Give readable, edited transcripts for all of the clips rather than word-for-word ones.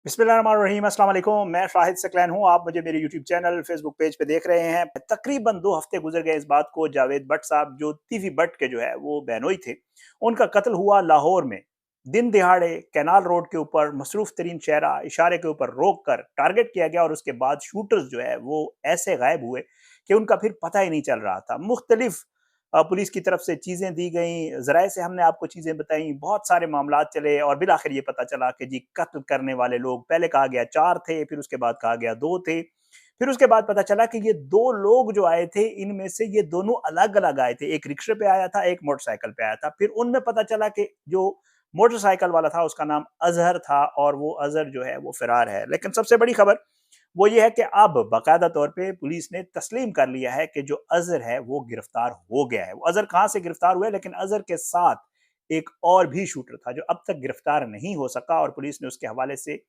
बिस्मिल्लाहिर्रहमानिर्रहीम अस्सलाम वालेकुम। मैं शाहिद सकलैन हूँ। आप मुझे मेरे यूट्यूब चैनल फेसबुक पेज पे देख रहे हैं। तकरीबन 2 हफ्ते गुजर गए इस बात को, जावेद भट्ट साहब जो तीफी भट्ट के जो है वो बहनोई थे, उनका कत्ल हुआ लाहौर में। दिन दिहाड़े कैनाल रोड के ऊपर मसरूफ तरीन शहरा इशारे के ऊपर रोक कर टारगेट किया गया और उसके बाद शूटर्स जो है वो ऐसे गायब हुए कि उनका फिर पता ही नहीं चल रहा था। मुख्तलिफ पुलिस की तरफ से चीज़ें दी गई, ज़राए से हमने आपको चीज़ें बताई, बहुत सारे मामलात चले और बिल आखिर ये पता चला कि जी कत्ल करने वाले लोग पहले कहा गया 4 थे, फिर उसके बाद कहा गया 2 थे। फिर उसके बाद पता चला कि ये 2 लोग जो आए थे, इनमें से ये दोनों अलग-अलग आए थे। एक रिक्शे पे आया था, एक मोटरसाइकिल पे आया था। फिर उनमें पता चला कि जो मोटरसाइकिल वाला था, उसका नाम अज़हर था और वो अज़हर जो है वो फ़रार है। लेकिन सबसे बड़ी खबर वो ये है कि अब बाकायदा तौर पे पुलिस ने तस्लीम कर लिया है कि जो अज़हर है वो गिरफ्तार हो गया है। वो अज़हर कहाँ से गिरफ्तार हुआ है, लेकिन अज़हर के साथ एक और भी शूटर था जो अब तक गिरफ्तार नहीं हो सका और पुलिस ने उसके हवाले से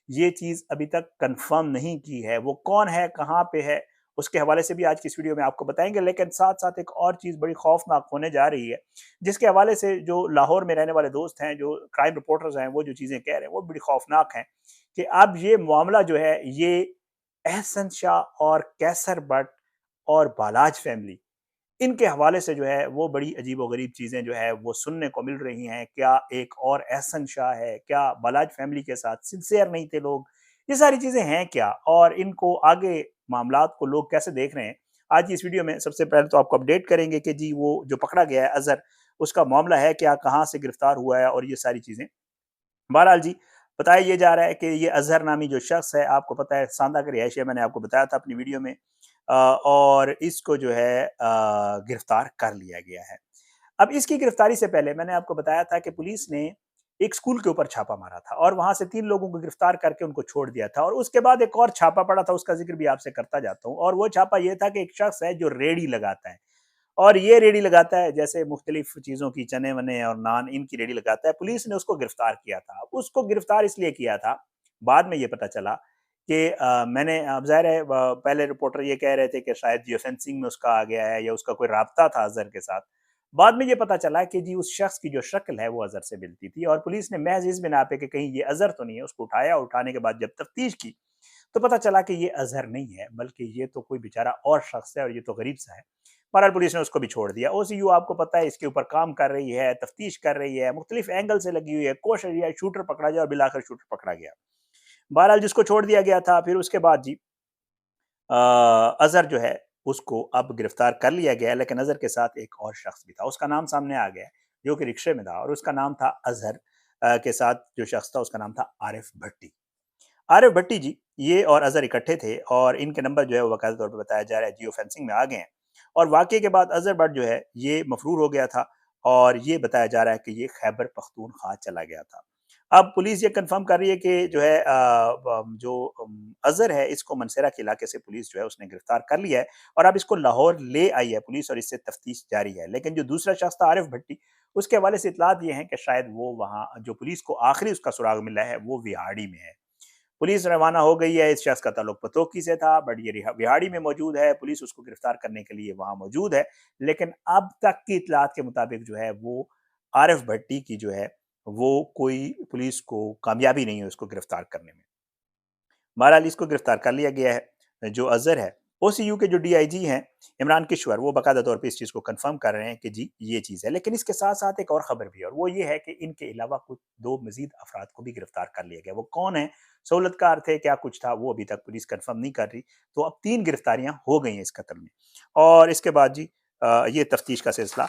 ये चीज़ अभी तक कंफर्म नहीं की है। वो कौन है, कहाँ पे है, उसके हवाले से भी आज की इस वीडियो में आपको बताएंगे। लेकिन साथ-साथ एक और चीज़ बड़ी खौफनाक होने जा रही है, जिसके हवाले से जो लाहौर में रहने वाले दोस्त हैं, जो क्राइम रिपोर्टर्स हैं, वो जो चीज़ें कह रहे हैं वो बड़ी खौफनाक हैं कि अब ये मामला जो है ये एहसन शाह और कैसर बट और बालाज फैमिली, इनके हवाले से जो है वो बड़ी अजीबो-गरीब चीज़ें जो है वो सुनने को मिल रही हैं। क्या एक और एहसन शाह है? क्या बालाज फैमिली के साथ सिंसियर नहीं थे लोग? ये सारी चीज़ें हैं क्या? और इनको आगे मामलात को लोग कैसे देख रहे हैं? आज की इस वीडियो में सबसे पहले तो आपको अपडेट करेंगे कि जी वो जो पकड़ा गया है अज़हर, उसका मामला है क्या? कहाँ से गिरफ्तार हुआ है? और ये सारी चीज़ें। बहरहाल जी, बताया ये जा रहा है कि ये अज़हर नामी जो शख्स है, आपको पता है सांदा का रिहायशी है, मैंने आपको बताया था अपनी वीडियो में। और इसको जो है गिरफ्तार कर लिया गया है। अब इसकी गिरफ्तारी से पहले मैंने आपको बताया था कि पुलिस ने एक स्कूल के ऊपर छापा मारा था और वहाँ से 3 लोगों को गिरफ्तार करके उनको छोड़ दिया था और उसके बाद एक और छापा पड़ा था, उसका ज़िक्र भी आपसे करता जाता हूँ। और वो छापा ये था कि एक शख्स है जो रेहड़ी लगाता है। और ये रेडी लगाता है जैसे मुख्तलिफ चीज़ों की चने-वने और नान इनकी रेडी लगाता है। पुलिस ने उसको गिरफ्तार किया था। उसको गिरफ्तार इसलिए किया था, बाद में ये पता चला कि मैंने अब ज़ाहिर है पहले रिपोर्टर ये कह रहे थे कि शायद जियो फेंसिंग में उसका आ गया है या उसका कोई राब्ता था अज़हर के साथ। बाद में ये पता चला कि जी उस शख्स की जो शक्ल है वो अज़हर से मिलती थी और पुलिस ने महज़ इस बिना पे कि कहीं ये अज़हर तो नहीं है, उसको उठाया। उठाने के बाद जब तफ्तीश की, तो पता चला कि ये अज़हर नहीं है, बल्कि ये तो कोई बेचारा और शख्स है और ये तो गरीब-सा है। बहरहाल पुलिस ने उसको भी छोड़ दिया। ओसीयू आपको पता है इसके ऊपर काम कर रही है, तफ्तीश कर रही है, मुख्तलिफ एंगल से लगी हुई है, कोशिश ये है शूटर पकड़ा जाए और बिलाखिर शूटर पकड़ा गया। बहरहाल जिसको छोड़ दिया गया था, फिर उसके बाद जी अज़हर जो है उसको अब गिरफ्तार कर लिया गया है, लेकिन अज़हर के साथ एक और शख्स भी था। उसका नाम सामने आ गया है, जो कि रिक्शे में था और उसका नाम था अज़हर। के साथ जो शख्स था उसका नाम था आरिफ भट्टी। आरिफ भट्टी जी, ये और अज़हर इकट्ठे थे और इनके नंबर जो है वो बाकायदा तौर पे बताया जा रहा है जियो फेंसिंग में आ गए हैं। और वाक़ये के बाद अज़हर भट्ट जो है ये मफ़रूर हो गया था और ये बताया जा रहा है कि ये खैबर पख्तूनख्वा चला गया था। अब पुलिस ये कन्फर्म कर रही है कि जो है अज़हर है इसको मनसेरा के इलाके से पुलिस जो है उसने गिरफ्तार कर लिया है और अब इसको लाहौर ले आई है पुलिस और इससे तफ्तीश जारी है। लेकिन जो दूसरा शख्स था आरिफ भट्टी, उसके हवाले से इत्तलात ये हैं कि शायद वो वहाँ जो पुलिस को आखिरी उसका सुराग मिला है वो विहाड़ी में है। पुलिस रवाना हो गई है। इस शख्स का ताल्लुक पतोकी से था, बट ये विहाड़ी में मौजूद है। पुलिस उसको गिरफ्तार करने के लिए वहाँ मौजूद है। लेकिन अब तक की इत्तलात के मुताबिक जो है वो आरिफ भट्टी की जो है वो कोई पुलिस को कामयाबी नहीं है उसको गिरफ्तार करने में। बहरहाल इसको गिरफ्तार कर लिया गया है। जो अज़हर है, ओसीयू के जो डीआईजी हैं इमरान किश्वर, वो बाकायदा तौर पे इस चीज़ को कन्फर्म कर रहे हैं कि जी ये चीज़ है। लेकिन इसके साथ-साथ एक और खबर भी है और वो ये है कि इनके अलावा कुछ 2 मज़ीद अफराद को भी गिरफ्तार कर लिया गया। वो कौन है? सहूलतकार थे, क्या कुछ था? वो अभी तक पुलिस कन्फर्म नहीं कर रही। तो अब 3 गिरफ्तारियाँ हो गई हैं इस कत्ल में। और इसके बाद जी ये तफ्तीश का सिलसिला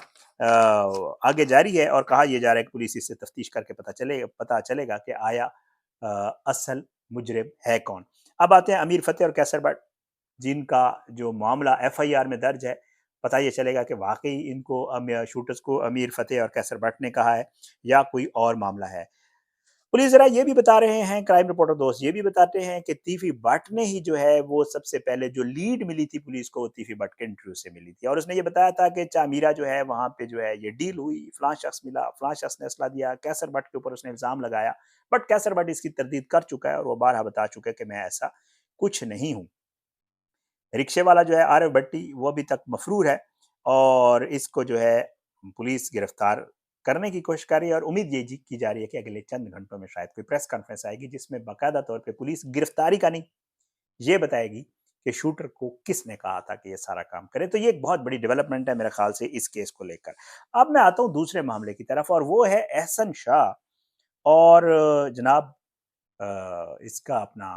आगे जारी है और कहा यह जा रहा है कि पुलिस इससे तफ्तीश करके पता चलेगा कि आया असल मुजरिम है कौन। अब आते हैं अमीर फ़तेह और कैसर बट, जिनका जो मामला एफआईआर में दर्ज है। पता ये चलेगा कि वाक़ई इनको शूटर्स को अमीर फ़तेह और कैसर बट ने कहा है या कोई और मामला है। पुलिस ज़रा ये भी बता रहे हैं, क्राइम रिपोर्टर दोस्त ये भी बताते हैं कि तीफ़ी भट्ट ने ही जो है वो सबसे पहले जो लीड मिली थी पुलिस को, वो तीफ़ी भट्ट के इंटरव्यू से मिली थी और उसने ये बताया था कि चामीरा जो है वहाँ पे जो है ये डील हुई, फलाँ शख्स मिला, फलाँ शख्स ने असला दिया, कैसर भट्ट के ऊपर उसने इल्ज़ाम लगाया। बट कैसर भट्ट इसकी तरदीद कर चुका है और वो बारहा बता चुका है कि मैं ऐसा कुछ नहीं हूँ। रिक्शे वाला जो है आरव भट्टी, वो अभी तक मफरूर है और इसको जो है पुलिस गिरफ्तार करने की कोशिश कर रही है और उम्मीद ये जी की जा रही है कि अगले चंद घंटों में शायद कोई प्रेस कॉन्फ्रेंस आएगी जिसमें बाकायदा तौर पे पुलिस गिरफ्तारी का नहीं, ये बताएगी कि शूटर को किसने कहा था कि ये सारा काम करे। तो ये एक बहुत बड़ी डेवलपमेंट है मेरे ख्याल से इस केस को लेकर। अब मैं आता हूँ दूसरे मामले की तरफ और वो है एहसन शाह और जनाब इसका अपना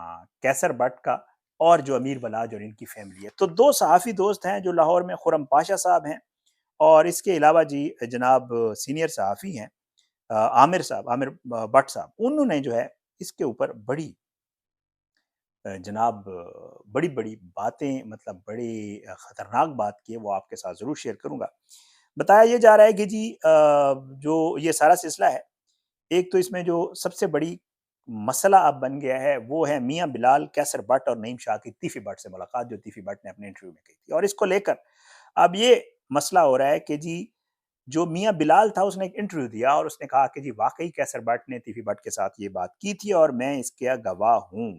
कैसर बट का और जो अमीर बलाज और इनकी फैमिली है। तो 2 सहाफ़ी दोस्त हैं जो लाहौर में खुर्रम पाशा साहब हैं और इसके अलावा जी जनाब सीनियर सहाफ़ी हैं आमिर साहब, आमिर भट्ट साहब। उन्होंने जो है इसके ऊपर बड़ी जनाब बड़ी-बड़ी बातें मतलब बड़ी खतरनाक बात की है, वो आपके साथ ज़रूर शेयर करूँगा। बताया ये जा रहा है कि जी जो ये सारा सिलसिला है, एक तो इसमें जो सबसे बड़ी मसला अब बन गया है, वो है मियाँ बिलाल, कैसर भट्ट और नईम शाह की तीफ़ी भट्ट से मुलाकात जो तीफ़ी भट्ट ने अपने इंटरव्यू में की थी। और इसको लेकर अब ये मसला हो रहा है कि जी जो मियाँ बिलाल था उसने एक इंटरव्यू दिया और उसने कहा कि जी वाक़ई कैसर भट्ट ने तीफ़ी भट्ट के साथ ये बात की थी और मैं इसका गवाह हूँ।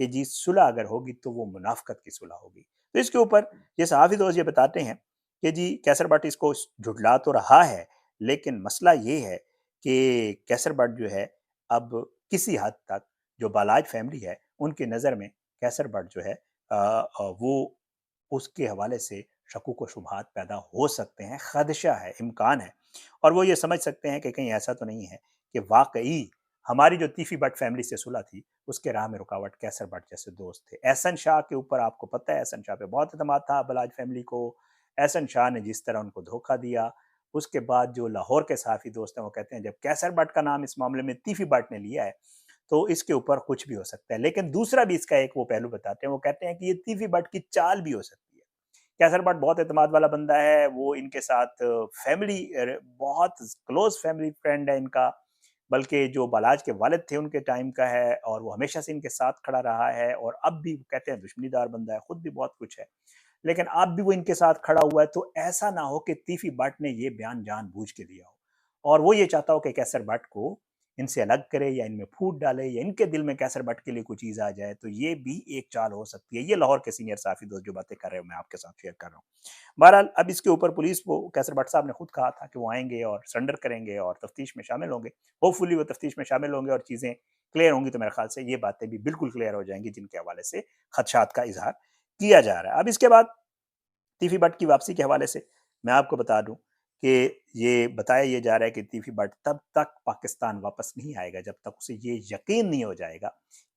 कि जी सुलह अगर होगी तो वो मुनाफ़क़त की सुलह होगी। तो इसके ऊपर ये सहाफ़ी दोस्त ये बताते हैं कि जी कैसर भट्ट इसको झुठला तो रहा है, लेकिन मसला ये है कि कैसर भट्ट जो है अब किसी हद तक जो बालाज फैमिली है, उनकी नज़र में कैसर भट्ट जो है वो उसके हवाले से शकूक व शुबहात पैदा हो सकते हैं, ख़दशा है, इम्कान है। और वो ये समझ सकते हैं कि कहीं ऐसा तो नहीं है कि वाक़ई हमारी जो तीफ़ी भट्ट फैमिली से सुलह थी, उसके राह में रुकावट कैसर भट्ट जैसे दोस्त थे। एहसन शाह के ऊपर आपको पता है एहसन शाह पे बहुत एतमाद था बलाज फैमिली को। एहसन शाह ने जिस तरह उनको धोखा दिया, उसके बाद जो लाहौर के सहाफ़ी दोस्त हैं वो कहते हैं जब कैसर भट्ट का नाम इस मामले में तीफ़ी भट्ट ने लिया है, तो इसके ऊपर कुछ भी हो सकता है। लेकिन दूसरा भी इसका एक वो पहलू बताते हैं, वो कहते हैं कि ये तीफ़ी भट्ट की चाल भी हो सकती है। कैसर भट्ट बहुत एतमाद वाला बंदा है, वो इनके साथ फैमिली बहुत क्लोज़ फैमिली फ्रेंड है इनका। बल्कि जो बालाज के वालिद थे उनके टाइम का है और वो हमेशा से इनके साथ खड़ा रहा है और अब भी कहते हैं दुश्मनीदार बंदा है, खुद भी बहुत कुछ है। लेकिन अब भी वो इनके साथ खड़ा हुआ है, तो ऐसा ना हो कि तीफ़ी भट्ट ने ये बयान जानबूझ के दिया हो और वो ये चाहता हो कि कैसर भट्ट को इनसे अलग करे या इनमें फूट डाले या इनके दिल में कैसर भट्ट के लिए कोई चीज़ आ जाए, तो ये भी एक चाल हो सकती है। ये लाहौर के सीनियर सहाफ़ी दोस्त जो बातें कर रहे हो, मैं आपके साथ शेयर कर रहा हूँ। बहरहाल अब इसके ऊपर पुलिस को कैसर भट्ट साहब ने खुद कहा था कि वो आएँगे और सरेंडर करेंगे और तफ्तीश में शामिल होंगे। होपफुली वो तफ्तीश में शामिल होंगे और चीज़ें क्लियर होंगी तो मेरे ख़्याल से ये बातें भी बिल्कुल क्लियर हो जाएँगी जिनके हवाले से खदशात का इज़हार किया जा रहा है। अब इसके बाद तीफ़ी भट्ट की वापसी के हवाले से मैं आपको बता दूँ कि ये बताया ये जा रहा है कि तीफ़ी भट्ट तब तक पाकिस्तान वापस नहीं आएगा जब तक उसे ये यकीन नहीं हो जाएगा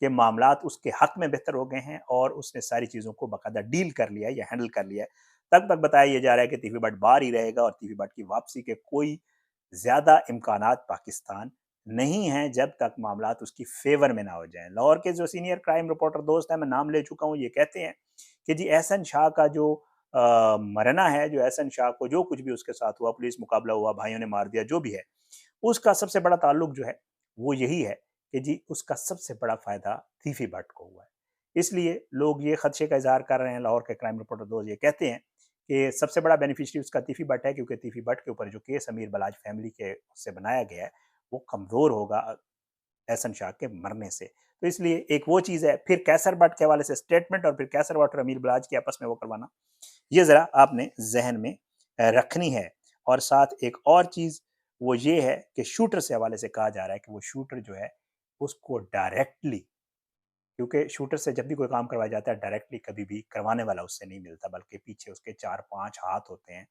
कि मामलात उसके हक़ में बेहतर हो गए हैं और उसने सारी चीज़ों को बाकायदा डील कर लिया है या हैंडल कर लिया है। तब तक बताया ये जा रहा है कि तीफ़ी भट्ट बाहर ही रहेगा और तीफ़ी भट्ट की वापसी के कोई ज़्यादा इम्कानात पाकिस्तान नहीं हैं जब तक मामलात उसकी फ़ेवर में ना हो जाएँ। लाहौर के जो सीनियर क्राइम रिपोर्टर दोस्त हैं, मैं नाम ले चुका हूँ, ये कहते हैं कि जी एहसन शाह का जो मरना है, जो एहसन शाह को जो कुछ भी उसके साथ हुआ, पुलिस मुकाबला हुआ, भाइयों ने मार दिया, जो भी है, उसका सबसे बड़ा ताल्लुक जो है, वो यही है कि जी उसका सबसे बड़ा फ़ायदा तीफ़ी भट्ट को हुआ है। इसलिए लोग ये खदशे का इज़हार कर रहे हैं, लाहौर के क्राइम रिपोर्टर दोस्त ये कहते हैं कि सबसे बड़ा बेनिफिशियरी उसका तीफ़ी भट्ट है क्योंकि तीफ़ी भट्ट के ऊपर जो केस अमीर बलाच फैमिली के से बनाया गया है, वो कमज़ोर होगा एहसन शाह के मरने से। तो इसलिए एक वो चीज़ है, फिर कैसर भट्ट के हवाले से स्टेटमेंट और फिर कैसर भट्ट और अमीर बलाच की आपस में वो करवाना, ये ज़रा आपने ज़हन में रखनी है। और साथ एक और चीज़ वो ये है कि शूटर से हवाले से कहा जा रहा है कि वो शूटर जो है, उसको डायरेक्टली क्योंकि शूटर से जब भी कोई काम करवाया जाता है डायरेक्टली कभी भी करवाने वाला उससे नहीं मिलता बल्कि पीछे उसके 4-5 हाथ होते हैं।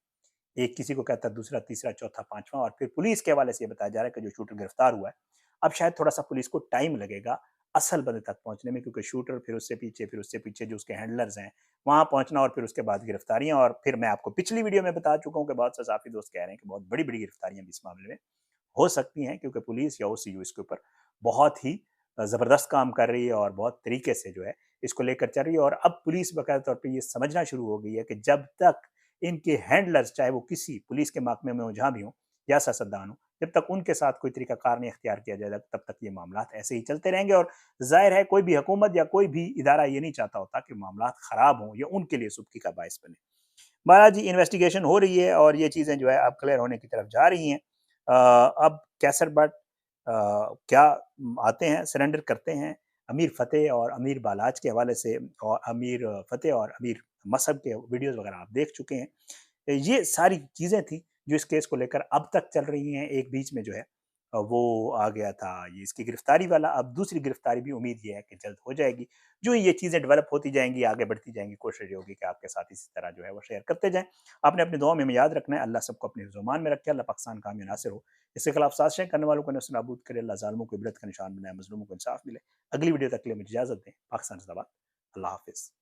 एक किसी को कहता है, दूसरा, तीसरा, चौथा, पाँचवाँ और फिर पुलिस के हवाले से ये बताया जा रहा है कि जो शूटर गिरफ्तार हुआ है, अब शायद थोड़ा-सा पुलिस को टाइम लगेगा असल बंदे तक पहुँचने में क्योंकि शूटर फिर उससे पीछे जो उसके हैंडलर्स हैं, वहाँ पहुँचना और फिर उसके बाद गिरफ्तारियाँ और फिर मैं आपको पिछली वीडियो में बता चुका हूँ कि बहुत से साथी दोस्त कह रहे हैं कि बहुत बड़ी-बड़ी गिरफ्तारियाँ भी इस मामले में हो सकती हैं क्योंकि पुलिस या ओसीयू इसके ऊपर बहुत ही ज़बरदस्त काम कर रही है और बहुत तरीके से जो है इसको लेकर चल रही है और अब पुलिस बाकायदा तौर पे ये समझना शुरू हो गई है कि जब तक इनके हैंडलर्स चाहे वो किसी पुलिस के महकमे में हो जहाँ भी हों या सियासतदान हों, जब तक उनके साथ कोई तरीकाकार नहीं इख्तियार किया जाएगा तब तक ये मामलात ऐसे ही चलते रहेंगे और ज़ाहिर है कोई भी हुकूमत या कोई भी इदारा ये नहीं चाहता होता कि मामलात ख़राब हों या उनके लिए सुबकी का बायस बने। महाराज जी इन्वेस्टिगेशन हो रही है और ये चीज़ें जो है अब क्लियर होने की तरफ जा रही हैं। अब कैसर भट्ट क्या आते हैं, सरेंडर करते हैं अमीर फ़तेह और अमीर बालाज के हवाले से और अमीर फ़तेह और अमीर मसहब के वीडियोज़ वगैरह आप देख चुके हैं। ये सारी चीज़ें थी जो इस केस को लेकर अब तक चल रही हैं। एक बीच में जो है वो आ गया था ये इसकी गिरफ्तारी वाला, अब दूसरी गिरफ्तारी भी उम्मीद ये है कि जल्द हो जाएगी। जो ही ये चीज़ें डेवलप होती जाएँगी, आगे बढ़ती जाएँगी, कोशिश ये होगी कि आपके साथ इसी तरह जो है वो शेयर करते जाएँ। आपने अपनी दुआओं में हमें याद रखना है, अल्लाह सबको अपने हिफ्ज़-ओ-अमान में रखे, अल्लाह पाकिस्तान का हामी और नासिर हो। इसके खिलाफ साज़िशें करने वालों को नेस्तनाबूद करे, अल्लाह ज़ालिमों को इबरत का निशान बनाए, मज़लूमों को इंसाफ मिले। अगली वीडियो तक के लिए मुझे इजाज़त दें। पाकिस्तान ज़िंदाबाद। अल्लाह हाफ़िज़।